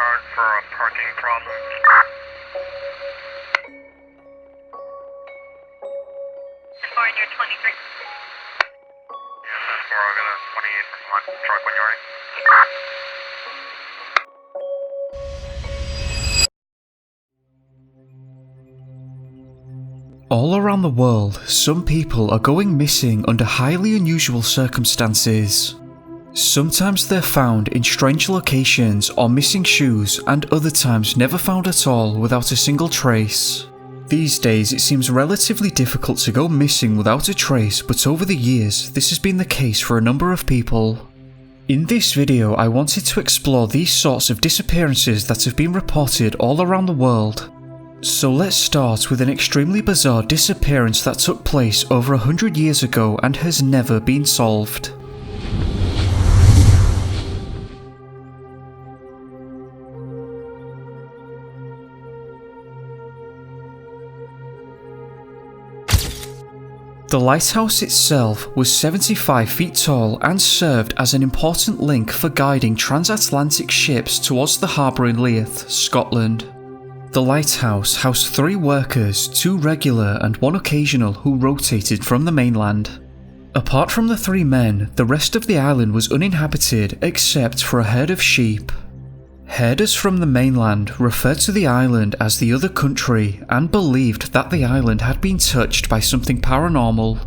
card for a parking problem. Foreigner 23. Yes, that's 4, I'll get a 28 from 1. Truck when you're ready. All around the world, some people are going missing under highly unusual circumstances. Sometimes they're found in strange locations or missing shoes, and other times never found at all without a single trace. These days it seems relatively difficult to go missing without a trace, but over the years this has been the case for a number of people. In this video I wanted to explore these sorts of disappearances that have been reported all around the world. So let's start with an extremely bizarre disappearance that took place over 100 years ago and has never been solved. The lighthouse itself was 75 feet tall and served as an important link for guiding transatlantic ships towards the harbour in Leith, Scotland. The lighthouse housed 3 workers, 2 regular and 1 occasional, who rotated from the mainland. Apart from the 3 men, the rest of the island was uninhabited except for a herd of sheep. Herders from the mainland referred to the island as the other country and believed that the island had been touched by something paranormal.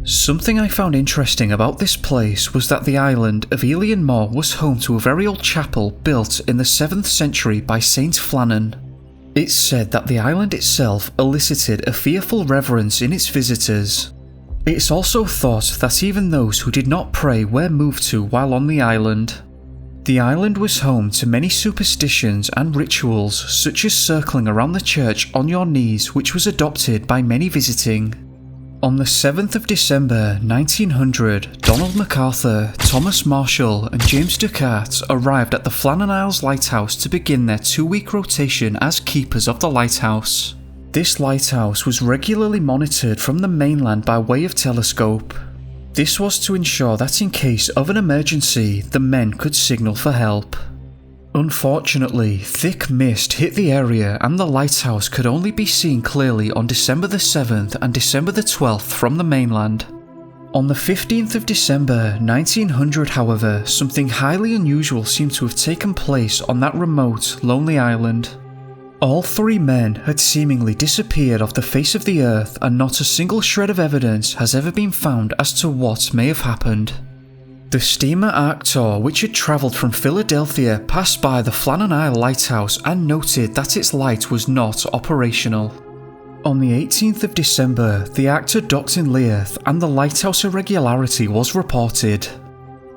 Something I found interesting about this place was that the island of Elian Moor was home to a very old chapel built in the 7th century by Saint Flannan. It's said that the island itself elicited a fearful reverence in its visitors. It's also thought that even those who did not pray were moved to while on the island. The island was home to many superstitions and rituals, such as circling around the church on your knees, which was adopted by many visiting. On the 7th of December 1900, Donald MacArthur, Thomas Marshall and James Ducat arrived at the Flannan Isles Lighthouse to begin their 2-week rotation as keepers of the lighthouse. This lighthouse was regularly monitored from the mainland by way of telescope. This was to ensure that in case of an emergency, the men could signal for help. Unfortunately, thick mist hit the area and the lighthouse could only be seen clearly on December the 7th and December the 12th from the mainland. On the 15th of December 1900, however, something highly unusual seemed to have taken place on that remote, lonely island. All 3 men had seemingly disappeared off the face of the earth, and not a single shred of evidence has ever been found as to what may have happened. The steamer Arctur, which had travelled from Philadelphia, passed by the Flannan Isle Lighthouse and noted that its light was not operational. On the 18th of December, the Arctur docked in Leith and the lighthouse irregularity was reported.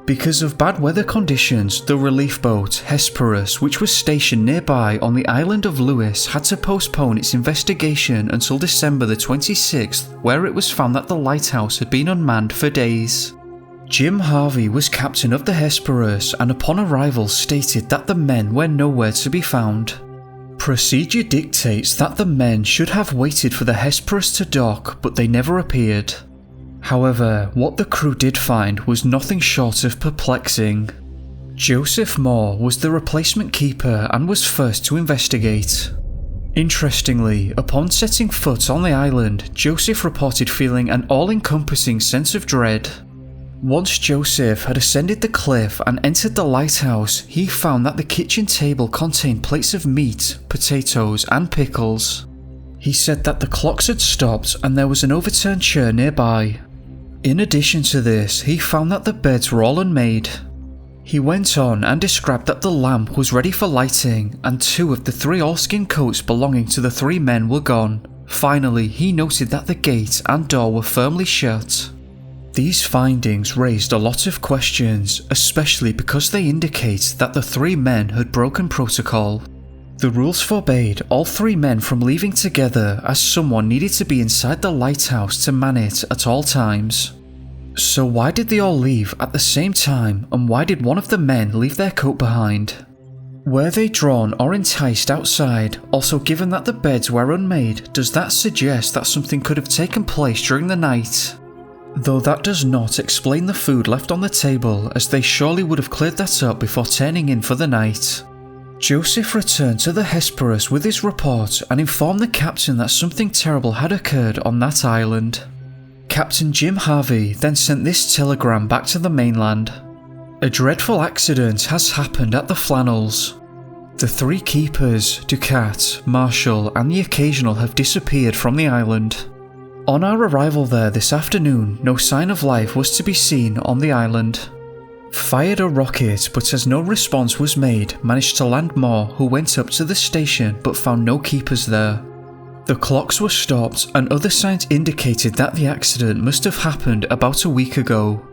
Because of bad weather conditions, the relief boat Hesperus, which was stationed nearby on the island of Lewis, had to postpone its investigation until December the 26th, where it was found that the lighthouse had been unmanned for days. Jim Harvey was captain of the Hesperus and upon arrival stated that the men were nowhere to be found. Procedure dictates that the men should have waited for the Hesperus to dock, but they never appeared. However, what the crew did find was nothing short of perplexing. Joseph Moore was the replacement keeper and was first to investigate. Interestingly, upon setting foot on the island, Joseph reported feeling an all-encompassing sense of dread. Once Joseph had ascended the cliff and entered the lighthouse, he found that the kitchen table contained plates of meat, potatoes and pickles. He said that the clocks had stopped and there was an overturned chair nearby. In addition to this, he found that the beds were all unmade. He went on and described that the lamp was ready for lighting and 2 of the 3 oilskin coats belonging to the 3 men were gone. Finally, he noted that the gate and door were firmly shut. These findings raised a lot of questions, especially because they indicate that the 3 men had broken protocol. The rules forbade all 3 men from leaving together, as someone needed to be inside the lighthouse to man it at all times. So why did they all leave at the same time, and why did one of the men leave their coat behind? Were they drawn or enticed outside? Also, given that the beds were unmade, does that suggest that something could have taken place during the night? Though that does not explain the food left on the table, as they surely would have cleared that up before turning in for the night. Joseph returned to the Hesperus with his report and informed the captain that something terrible had occurred on that island. Captain Jim Harvey then sent this telegram back to the mainland. A dreadful accident has happened at the Flannels. The 3 keepers, Ducat, Marshall and the Occasional have disappeared from the island. On our arrival there this afternoon, no sign of life was to be seen on the island. Fired a rocket, but as no response was made, managed to land more, who went up to the station but found no keepers there. The clocks were stopped and other signs indicated that the accident must have happened about a week ago.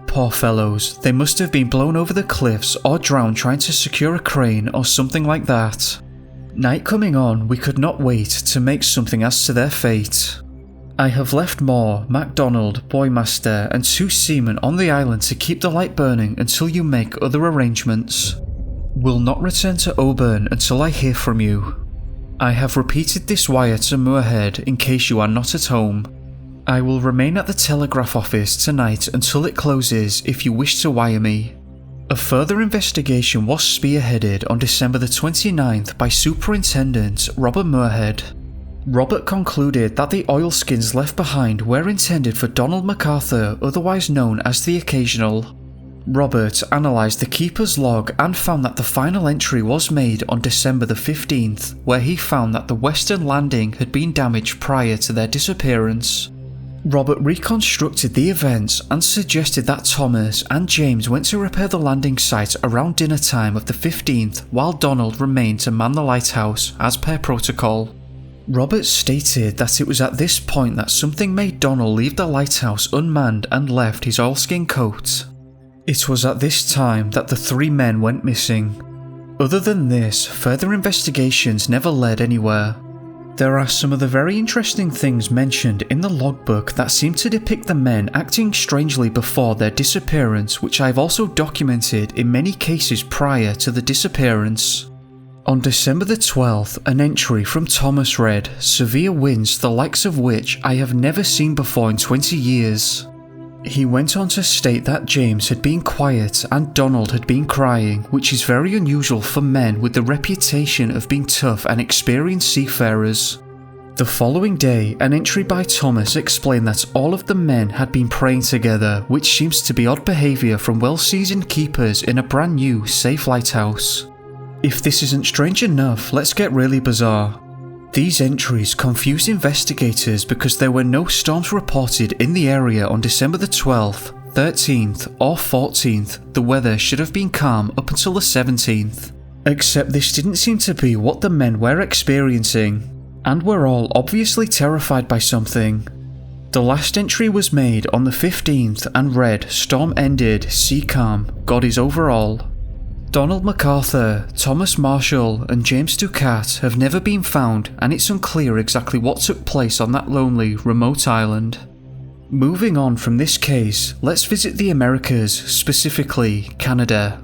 Poor fellows, they must have been blown over the cliffs or drowned trying to secure a crane or something like that. Night coming on, we could not wait to make something as to their fate. I have left Moore, MacDonald, Boymaster and 2 seamen on the island to keep the light burning until you make other arrangements. Will not return to Auburn until I hear from you. I have repeated this wire to Moorhead in case you are not at home. I will remain at the telegraph office tonight until it closes if you wish to wire me. A further investigation was spearheaded on December the 29th by Superintendent Robert Moorhead. Robert concluded that the oilskins left behind were intended for Donald MacArthur, otherwise known as the Occasional. Robert analysed the keeper's log and found that the final entry was made on December the 15th, where he found that the western landing had been damaged prior to their disappearance. Robert reconstructed the events and suggested that Thomas and James went to repair the landing site around dinner time of the 15th, while Donald remained to man the lighthouse as per protocol. Robert stated that it was at this point that something made Donald leave the lighthouse unmanned and left his oilskin coat. It was at this time that the 3 men went missing. Other than this, further investigations never led anywhere. There are some of the very interesting things mentioned in the logbook that seem to depict the men acting strangely before their disappearance, which I've also documented in many cases prior to the disappearance. On December the 12th, an entry from Thomas read, "Severe winds the likes of which I have never seen before in 20 years. He went on to state that James had been quiet and Donald had been crying, which is very unusual for men with the reputation of being tough and experienced seafarers. The following day, an entry by Thomas explained that all of the men had been praying together, which seems to be odd behaviour from well-seasoned keepers in a brand new, safe lighthouse. If this isn't strange enough, let's get really bizarre. These entries confuse investigators because there were no storms reported in the area on December the 12th, 13th or 14th. The weather should have been calm up until the 17th. Except this didn't seem to be what the men were experiencing, and were all obviously terrified by something. The last entry was made on the 15th and read, "Storm ended, sea calm, God is over all." Donald MacArthur, Thomas Marshall and James Ducat have never been found, and it's unclear exactly what took place on that lonely, remote island. Moving on from this case, let's visit the Americas, specifically Canada.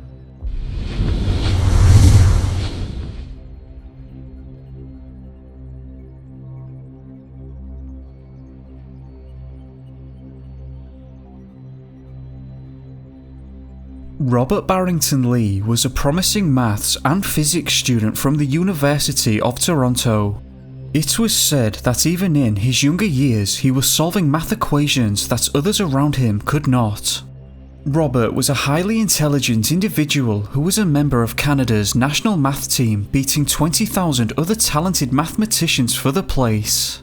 Robert Barrington Lee was a promising maths and physics student from the University of Toronto. It was said that even in his younger years he was solving math equations that others around him could not. Robert was a highly intelligent individual who was a member of Canada's national math team, beating 20,000 other talented mathematicians for the place.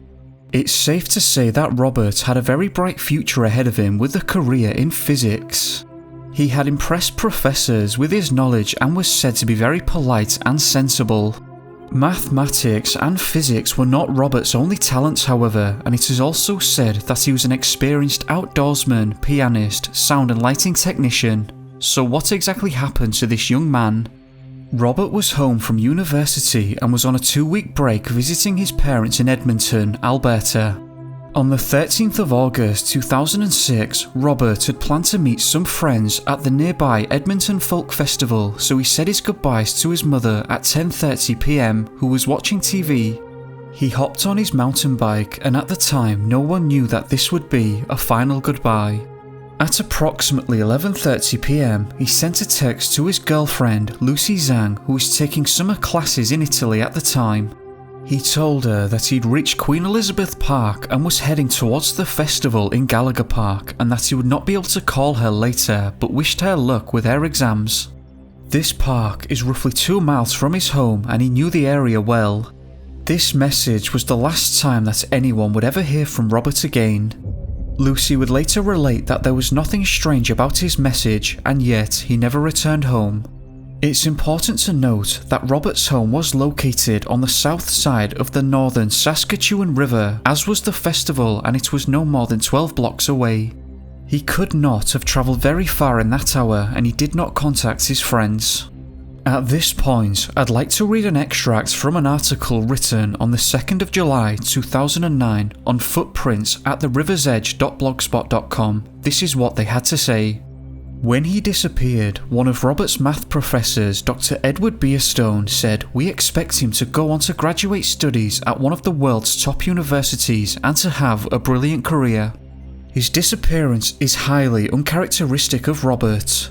It's safe to say that Robert had a very bright future ahead of him with a career in physics. He had impressed professors with his knowledge and was said to be very polite and sensible. Mathematics and physics were not Robert's only talents, however, and it is also said that he was an experienced outdoorsman, pianist, sound and lighting technician. So what exactly happened to this young man? Robert was home from university and was on a 2-week break visiting his parents in Edmonton, Alberta. On the 13th of August 2006, Robert had planned to meet some friends at the nearby Edmonton Folk Festival, so he said his goodbyes to his mother at 10:30 p.m, who was watching TV. He hopped on his mountain bike, and at the time no one knew that this would be a final goodbye. At approximately 11:30 p.m, he sent a text to his girlfriend, Lucy Zhang, who was taking summer classes in Italy at the time. He told her that he'd reached Queen Elizabeth Park and was heading towards the festival in Gallagher Park, and that he would not be able to call her later, but wished her luck with her exams. This park is roughly 2 miles from his home, and he knew the area well. This message was the last time that anyone would ever hear from Robert again. Lucy would later relate that there was nothing strange about his message, and yet he never returned home. It's important to note that Robert's home was located on the south side of the northern Saskatchewan River, as was the festival, and it was no more than 12 blocks away. He could not have travelled very far in that hour, and he did not contact his friends. At this point, I'd like to read an extract from an article written on the 2nd of July 2009 on footprints at theriversedge.blogspot.com. This is what they had to say. When he disappeared, one of Robert's math professors, Dr. Edward Beerstone, said, "We expect him to go on to graduate studies at one of the world's top universities and to have a brilliant career." His disappearance is highly uncharacteristic of Robert.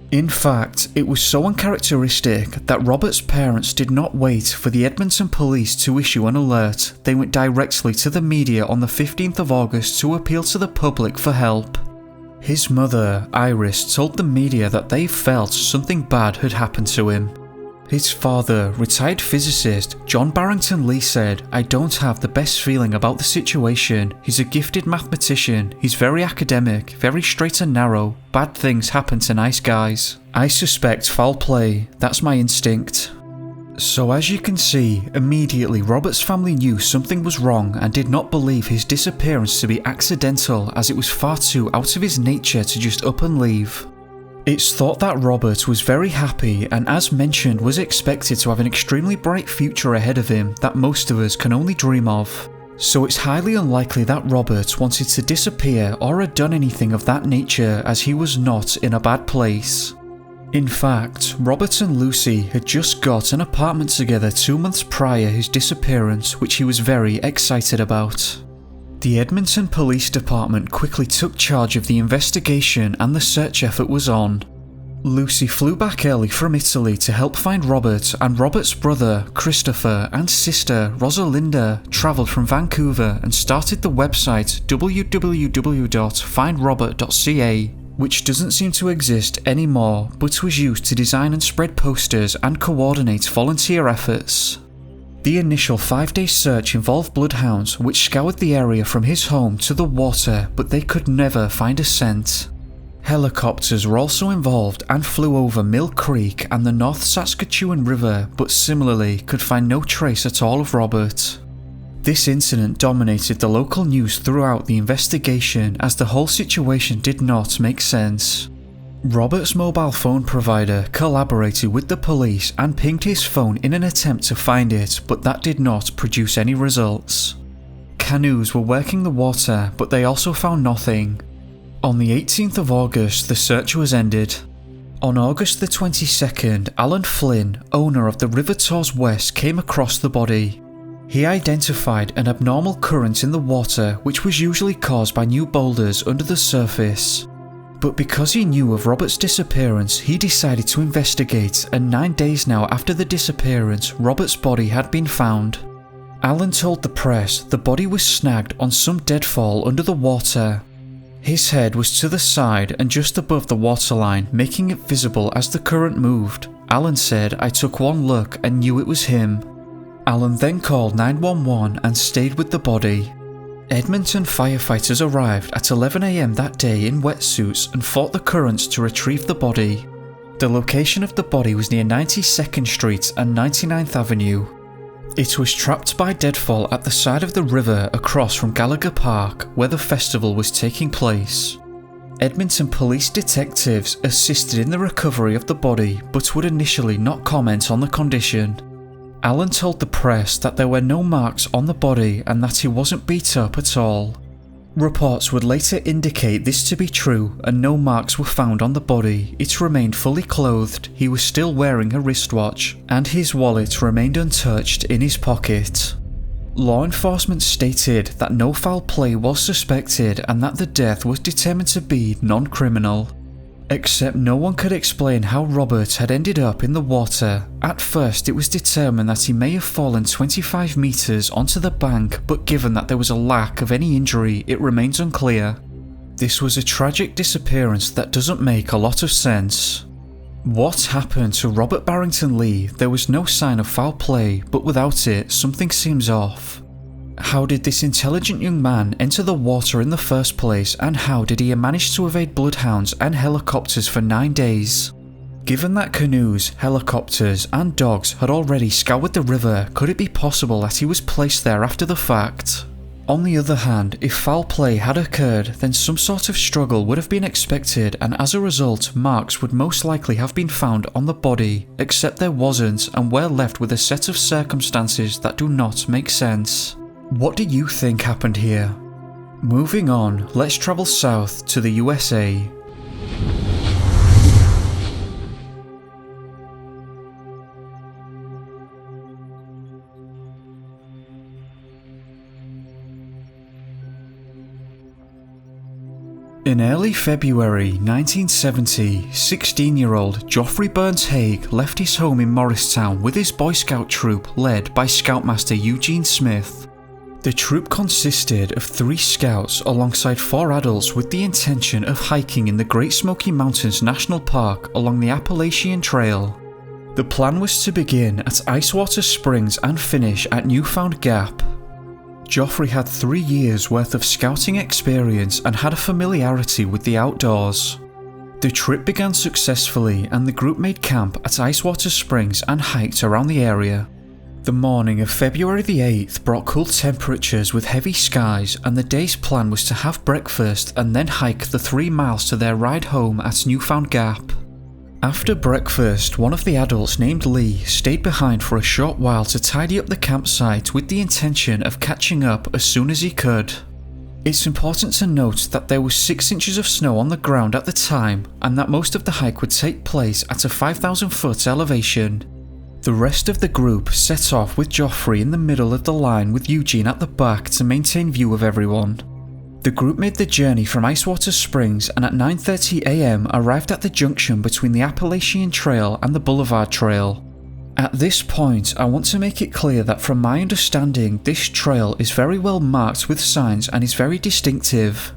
In fact, it was so uncharacteristic that Robert's parents did not wait for the Edmonton police to issue an alert. They went directly to the media on the 15th of August to appeal to the public for help. His mother, Iris, told the media that they felt something bad had happened to him. His father, retired physicist John Barrington Lee, said, "I don't have the best feeling about the situation. He's a gifted mathematician, he's very academic, very straight and narrow. Bad things happen to nice guys. I suspect foul play, that's my instinct." So as you can see, immediately Robert's family knew something was wrong and did not believe his disappearance to be accidental, as it was far too out of his nature to just up and leave. It's thought that Robert was very happy and, as mentioned, was expected to have an extremely bright future ahead of him that most of us can only dream of. So it's highly unlikely that Robert wanted to disappear or had done anything of that nature, as he was not in a bad place. In fact, Robert and Lucy had just got an apartment together 2 months prior his disappearance, which he was very excited about. The Edmonton Police Department quickly took charge of the investigation and the search effort was on. Lucy flew back early from Italy to help find Robert, and Robert's brother, Christopher, and sister, Rosalinda, travelled from Vancouver and started the website www.findrobert.ca, which doesn't seem to exist anymore, but was used to design and spread posters and coordinate volunteer efforts. The initial 5-day search involved bloodhounds, which scoured the area from his home to the water, but they could never find a scent. Helicopters were also involved and flew over Mill Creek and the North Saskatchewan River, but similarly could find no trace at all of Robert. This incident dominated the local news throughout the investigation, as the whole situation did not make sense. Robert's mobile phone provider collaborated with the police and pinged his phone in an attempt to find it, but that did not produce any results. Canoes were working the water, but they also found nothing. On the 18th of August, the search was ended. On August the 22nd, Alan Flynn, owner of the River Tours West, came across the body. He identified an abnormal current in the water, which was usually caused by new boulders under the surface. But because he knew of Robert's disappearance, he decided to investigate, and 9 days now after the disappearance, Robert's body had been found. Alan told the press the body was snagged on some deadfall under the water. His head was to the side and just above the waterline, making it visible as the current moved. Alan said, "I took one look and knew it was him." Alan then called 911 and stayed with the body. Edmonton firefighters arrived at 11 AM that day in wetsuits and fought the currents to retrieve the body. The location of the body was near 92nd Street and 99th Avenue. It was trapped by deadfall at the side of the river across from Gallagher Park, where the festival was taking place. Edmonton police detectives assisted in the recovery of the body, but would initially not comment on the condition. Alan told the press that there were no marks on the body and that he wasn't beat up at all. Reports would later indicate this to be true, and no marks were found on the body. It remained fully clothed, he was still wearing a wristwatch, and his wallet remained untouched in his pocket. Law enforcement stated that no foul play was suspected and that the death was determined to be non-criminal. Except no one could explain how Robert had ended up in the water. At first it was determined that he may have fallen 25 meters onto the bank, but given that there was a lack of any injury, it remains unclear. This was a tragic disappearance that doesn't make a lot of sense. What happened to Robert Barrington Lee? There was no sign of foul play, but without it, something seems off. How did this intelligent young man enter the water in the first place, and how did he manage to evade bloodhounds and helicopters for 9 days? Given that canoes, helicopters and dogs had already scoured the river, could it be possible that he was placed there after the fact? On the other hand, if foul play had occurred, then some sort of struggle would have been expected, and as a result, marks would most likely have been found on the body, except there wasn't, and we're left with a set of circumstances that do not make sense. What do you think happened here? Moving on, let's travel south to the USA. In early February 1970, 16-year-old Geoffrey Burns Haig left his home in Morristown with his Boy Scout troop led by Scoutmaster Eugene Smith. The troop consisted of 3 scouts alongside 4 adults with the intention of hiking in the Great Smoky Mountains National Park along the Appalachian Trail. The plan was to begin at Icewater Springs and finish at Newfound Gap. Geoffrey had 3 years worth of scouting experience and had a familiarity with the outdoors. The trip began successfully and the group made camp at Icewater Springs and hiked around the area. The morning of February the 8th brought cool temperatures with heavy skies, and the day's plan was to have breakfast and then hike the 3 miles to their ride home at Newfound Gap. After breakfast, one of the adults named Lee stayed behind for a short while to tidy up the campsite with the intention of catching up as soon as he could. It's important to note that there was 6 inches of snow on the ground at the time, and that most of the hike would take place at a 5,000 foot elevation. The rest of the group set off with Geoffrey in the middle of the line with Eugene at the back to maintain view of everyone. The group made the journey from Icewater Springs and at 9:30 AM arrived at the junction between the Appalachian Trail and the Boulevard Trail. At this point, I want to make it clear that from my understanding, this trail is very well marked with signs and is very distinctive.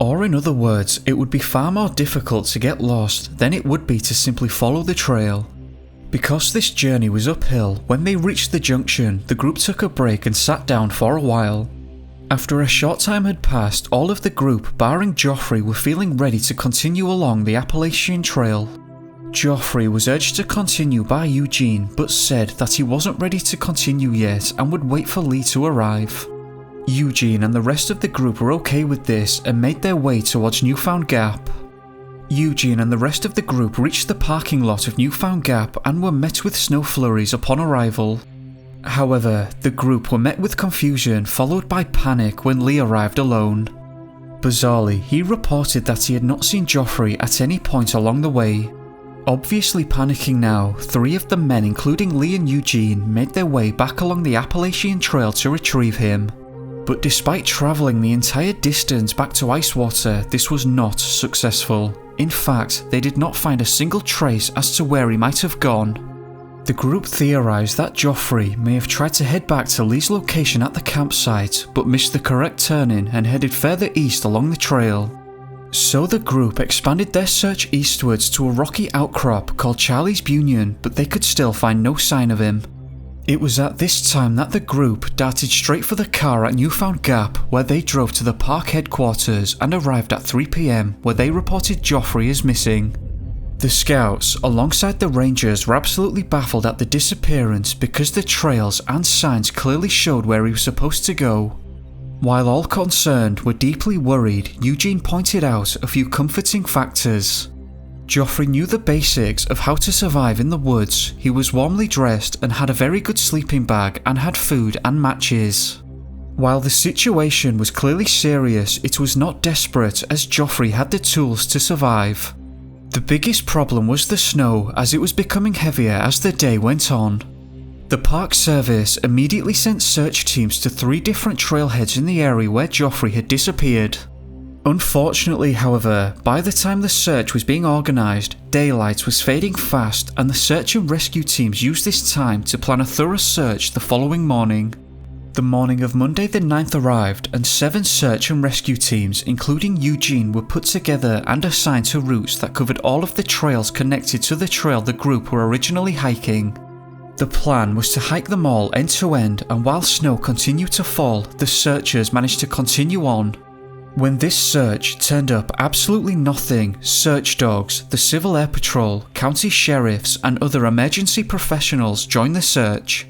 Or in other words, it would be far more difficult to get lost than it would be to simply follow the trail. Because this journey was uphill, when they reached the junction, the group took a break and sat down for a while. After a short time had passed, all of the group, barring Geoffrey, were feeling ready to continue along the Appalachian Trail. Geoffrey was urged to continue by Eugene, but said that he wasn't ready to continue yet and would wait for Lee to arrive. Eugene and the rest of the group were okay with this and made their way towards Newfound Gap. Eugene and the rest of the group reached the parking lot of Newfound Gap and were met with snow flurries upon arrival. However, the group were met with confusion followed by panic when Lee arrived alone. Bizarrely, he reported that he had not seen Geoffrey at any point along the way. Obviously panicking now, 3 of the men including Lee and Eugene made their way back along the Appalachian Trail to retrieve him. But despite travelling the entire distance back to Icewater, this was not successful. In fact, they did not find a single trace as to where he might have gone. The group theorised that Geoffrey may have tried to head back to Lee's location at the campsite, but missed the correct turning and headed further east along the trail. So the group expanded their search eastwards to a rocky outcrop called Charlie's Bunyan, but they could still find no sign of him. It was at this time that the group darted straight for the car at Newfound Gap, where they drove to the park headquarters and arrived at 3 PM, where they reported Geoffrey as missing. The scouts, alongside the rangers, were absolutely baffled at the disappearance because the trails and signs clearly showed where he was supposed to go. While all concerned were deeply worried, Eugene pointed out a few comforting factors. Geoffrey knew the basics of how to survive in the woods, he was warmly dressed and had a very good sleeping bag and had food and matches. While the situation was clearly serious, it was not desperate as Geoffrey had the tools to survive. The biggest problem was the snow, as it was becoming heavier as the day went on. The Park Service immediately sent search teams to 3 different trailheads in the area where Geoffrey had disappeared. Unfortunately, however, by the time the search was being organised, daylight was fading fast and the search and rescue teams used this time to plan a thorough search the following morning. The morning of Monday the 9th arrived and 7 search and rescue teams, including Eugene, were put together and assigned to routes that covered all of the trails connected to the trail the group were originally hiking. The plan was to hike them all end to end, and while snow continued to fall, the searchers managed to continue on. When this search turned up absolutely nothing, search dogs, the Civil Air Patrol, county sheriffs and other emergency professionals joined the search.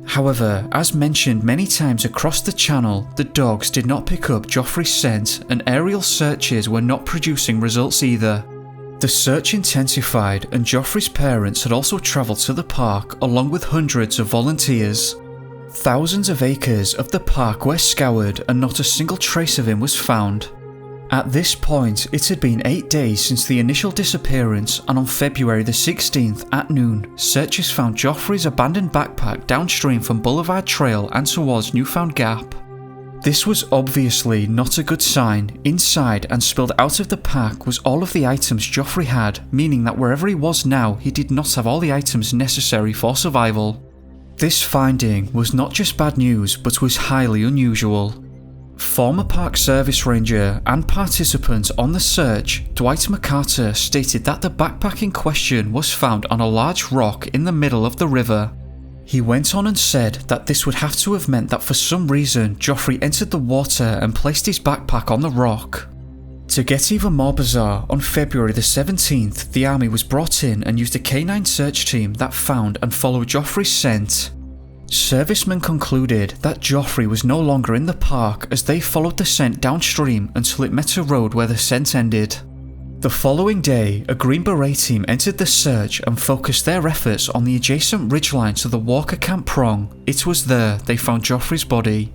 However, as mentioned many times across the channel, the dogs did not pick up Geoffrey's scent and aerial searches were not producing results either. The search intensified and Geoffrey's parents had also travelled to the park along with hundreds of volunteers. Thousands of acres of the park were scoured and not a single trace of him was found. At this point, it had been 8 days since the initial disappearance, and on February the 16th at noon, searchers found Geoffrey's abandoned backpack downstream from Boulevard Trail and towards Newfound Gap. This was obviously not a good sign. Inside and spilled out of the pack was all of the items Geoffrey had, meaning that wherever he was now, he did not have all the items necessary for survival. This finding was not just bad news, but was highly unusual. Former Park Service Ranger and participant on the search, Dwight McCarter, stated that the backpack in question was found on a large rock in the middle of the river. He went on and said that this would have to have meant that for some reason Geoffrey entered the water and placed his backpack on the rock. To get even more bizarre, on February the 17th, the army was brought in and used a canine search team that found and followed Geoffrey's scent. Servicemen concluded that Geoffrey was no longer in the park as they followed the scent downstream until it met a road where the scent ended. The following day, a Green Beret team entered the search and focused their efforts on the adjacent ridgeline to the Walker Camp Prong. It was there they found Geoffrey's body.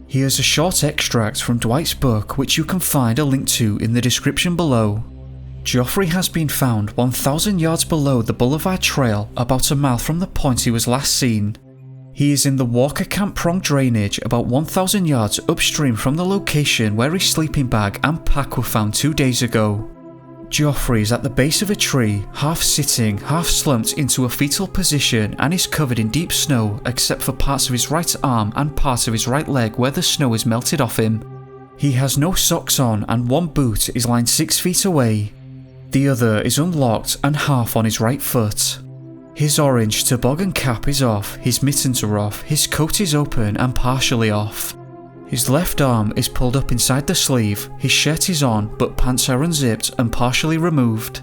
Here's a short extract from Dwight's book, which you can find a link to in the description below. Geoffrey has been found 1,000 yards below the Boulevard Trail, about a mile from the point he was last seen. He is in the Walker Camp Prong drainage about 1,000 yards upstream from the location where his sleeping bag and pack were found 2 days ago. Geoffrey is at the base of a tree, half sitting, half slumped into a fetal position, and is covered in deep snow except for parts of his right arm and part of his right leg where the snow is melted off him. He has no socks on and one boot is lying 6 feet away. The other is unlocked and half on his right foot. His orange toboggan cap is off, his mittens are off, his coat is open and partially off. His left arm is pulled up inside the sleeve, his shirt is on but pants are unzipped and partially removed.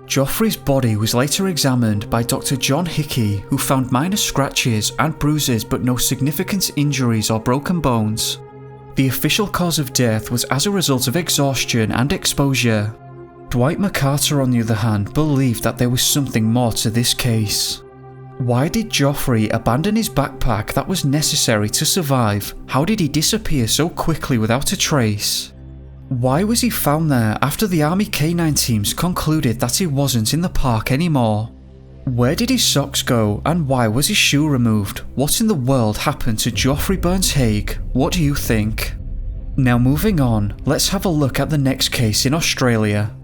Geoffrey's body was later examined by Dr. John Hickey, who found minor scratches and bruises but no significant injuries or broken bones. The official cause of death was as a result of exhaustion and exposure. Dwight McCarter, on the other hand, believed that there was something more to this case. Why did Geoffrey abandon his backpack that was necessary to survive? How did he disappear so quickly without a trace? Why was he found there after the Army K9 teams concluded that he wasn't in the park anymore? Where did his socks go and why was his shoe removed? What in the world happened to Geoffrey Burns-Haig? What do you think? Now moving on, let's have a look at the next case in Australia.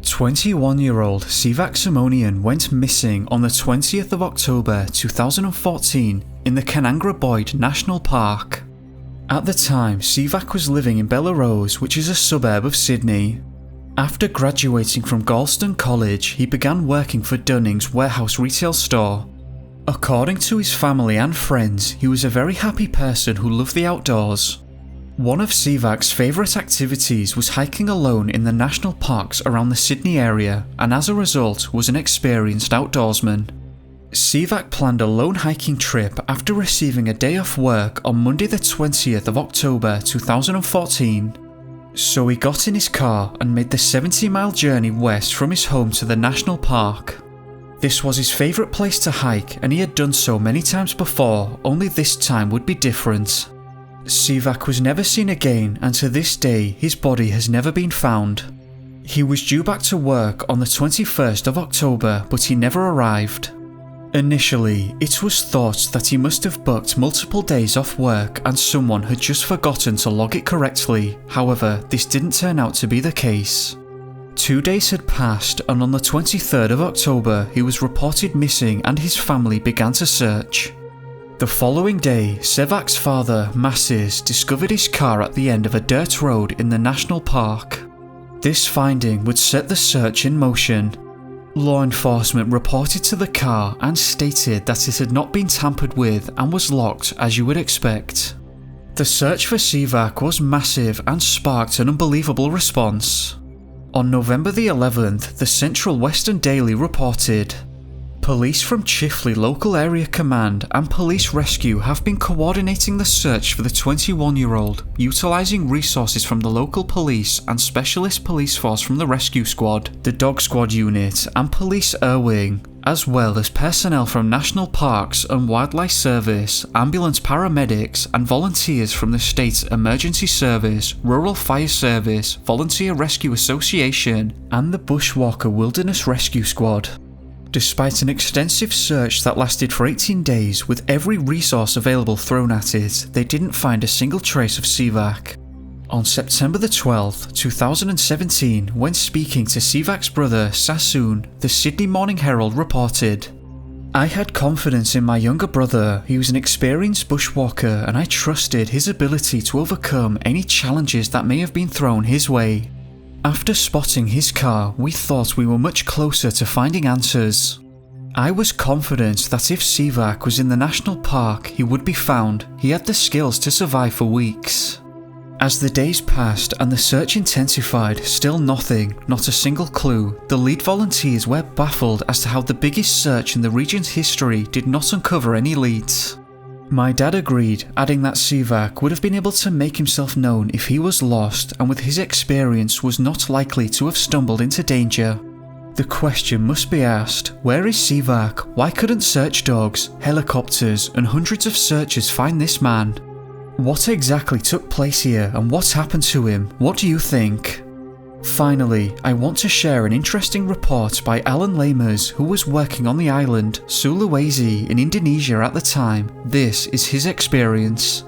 "21-year-old Sivak Simonian went missing on the 20th of October 2014 in the Canangra Boyd National Park. At the time, Sivak was living in Bellerose, which is a suburb of Sydney. After graduating from Galston College, he began working for Dunning's warehouse retail store. According to his family and friends, he was a very happy person who loved the outdoors. One of Sivak's favourite activities was hiking alone in the national parks around the Sydney area, and as a result was an experienced outdoorsman. Sivak planned a lone hiking trip after receiving a day off work on Monday the 20th of October 2014. So he got in his car and made the 70-mile journey west from his home to the national park. This was his favourite place to hike, and he had done so many times before, only this time would be different. Sivak was never seen again, and to this day his body has never been found. He was due back to work on the 21st of October, but he never arrived. Initially, it was thought that he must have booked multiple days off work and someone had just forgotten to log it correctly. However, this didn't turn out to be the case. 2 days had passed, and on the 23rd of October he was reported missing and his family began to search. The following day, Sivak's father, Masses, discovered his car at the end of a dirt road in the national park. This finding would set the search in motion. Law enforcement reported to the car and stated that it had not been tampered with and was locked, as you would expect. The search for Sivak was massive and sparked an unbelievable response. On November the 11th, the Central Western Daily reported, "Police from Chifley Local Area Command and Police Rescue have been coordinating the search for the 21-year-old, utilising resources from the local police and specialist police force from the rescue squad, the dog squad unit and police Wing, as well as personnel from National Parks and Wildlife Service, ambulance paramedics and volunteers from the State Emergency Service, Rural Fire Service, Volunteer Rescue Association and the Bushwalker Wilderness Rescue Squad." Despite an extensive search that lasted for 18 days with every resource available thrown at it, they didn't find a single trace of Sivak. On September the 12th, 2017, when speaking to Sivak's brother Sassoon, the Sydney Morning Herald reported, "I had confidence in my younger brother. He was an experienced bushwalker and I trusted his ability to overcome any challenges that may have been thrown his way. After spotting his car, we thought we were much closer to finding answers. I was confident that if Sivak was in the national park, he would be found. He had the skills to survive for weeks." As the days passed and the search intensified, still nothing, not a single clue. The lead volunteers were baffled as to how the biggest search in the region's history did not uncover any leads. My dad agreed, adding that Sivak would have been able to make himself known if he was lost and with his experience was not likely to have stumbled into danger. The question must be asked, where is Sivak? Why couldn't search dogs, helicopters and hundreds of searchers find this man? What exactly took place here and what happened to him? What do you think? Finally, I want to share an interesting report by Alan Lamers, who was working on the island, Sulawesi, in Indonesia at the time. This is his experience.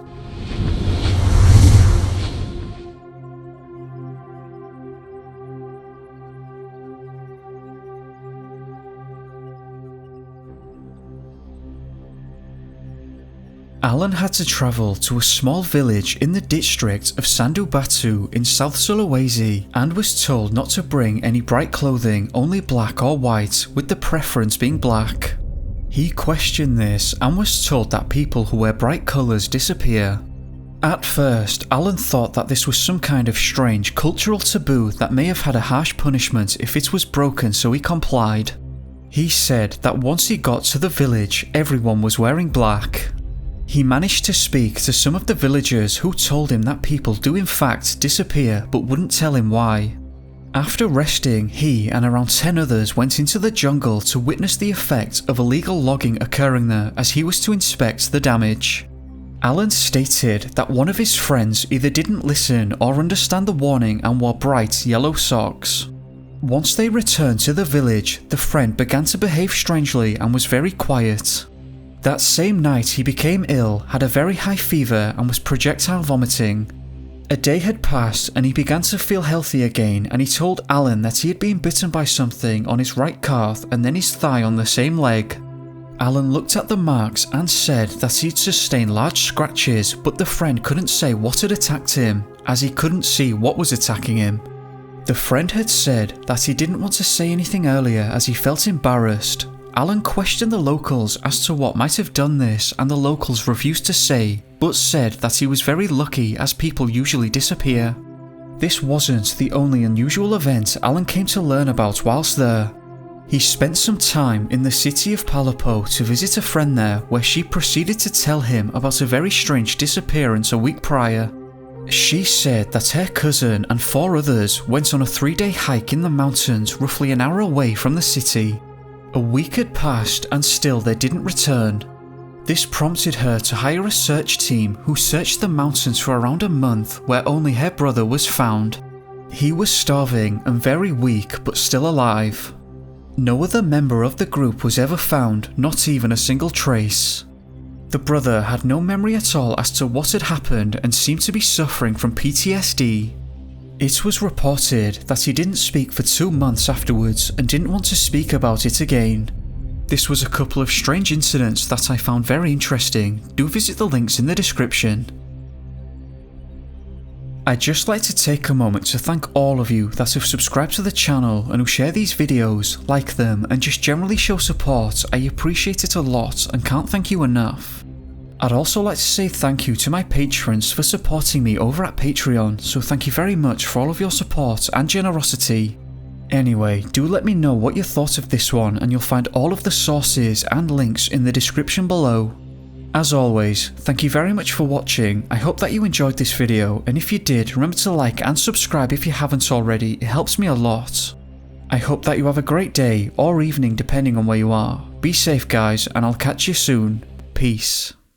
Alan had to travel to a small village in the district of Sandu Batu in South Sulawesi and was told not to bring any bright clothing, only black or white, with the preference being black. He questioned this and was told that people who wear bright colours disappear. At first, Alan thought that this was some kind of strange cultural taboo that may have had a harsh punishment if it was broken, so he complied. He said that once he got to the village, everyone was wearing black. He managed to speak to some of the villagers who told him that people do in fact disappear but wouldn't tell him why. After resting, he and around 10 others went into the jungle to witness the effect of illegal logging occurring there as he was to inspect the damage. Alan stated that one of his friends either didn't listen or understand the warning and wore bright yellow socks. Once they returned to the village, the friend began to behave strangely and was very quiet. That same night he became ill, had a very high fever and was projectile vomiting. A day had passed and he began to feel healthy again, and he told Alan that he had been bitten by something on his right calf and then his thigh on the same leg. Alan looked at the marks and said that he'd sustained large scratches, but the friend couldn't say what had attacked him, as he couldn't see what was attacking him. The friend had said that he didn't want to say anything earlier as he felt embarrassed. Alan questioned the locals as to what might have done this, and the locals refused to say, but said that he was very lucky as people usually disappear. This wasn't the only unusual event Alan came to learn about whilst there. He spent some time in the city of Palapo to visit a friend there, where she proceeded to tell him about a very strange disappearance a week prior. She said that her cousin and 4 others went on a 3-day hike in the mountains roughly an hour away from the city. A week had passed and still they didn't return. This prompted her to hire a search team who searched the mountains for around a month, where only her brother was found. He was starving and very weak, but still alive. No other member of the group was ever found, not even a single trace. The brother had no memory at all as to what had happened and seemed to be suffering from PTSD. It was reported that he didn't speak for 2 months afterwards and didn't want to speak about it again. This was a couple of strange incidents that I found very interesting. Do visit the links in the description. I'd just like to take a moment to thank all of you that have subscribed to the channel and who share these videos, like them, and just generally show support. I appreciate it a lot and can't thank you enough. I'd also like to say thank you to my patrons for supporting me over at Patreon, so thank you very much for all of your support and generosity. Anyway, do let me know what you thought of this one, and you'll find all of the sources and links in the description below. As always, thank you very much for watching. I hope that you enjoyed this video, and if you did, remember to like and subscribe if you haven't already. It helps me a lot. I hope that you have a great day or evening depending on where you are. Be safe guys, and I'll catch you soon. Peace.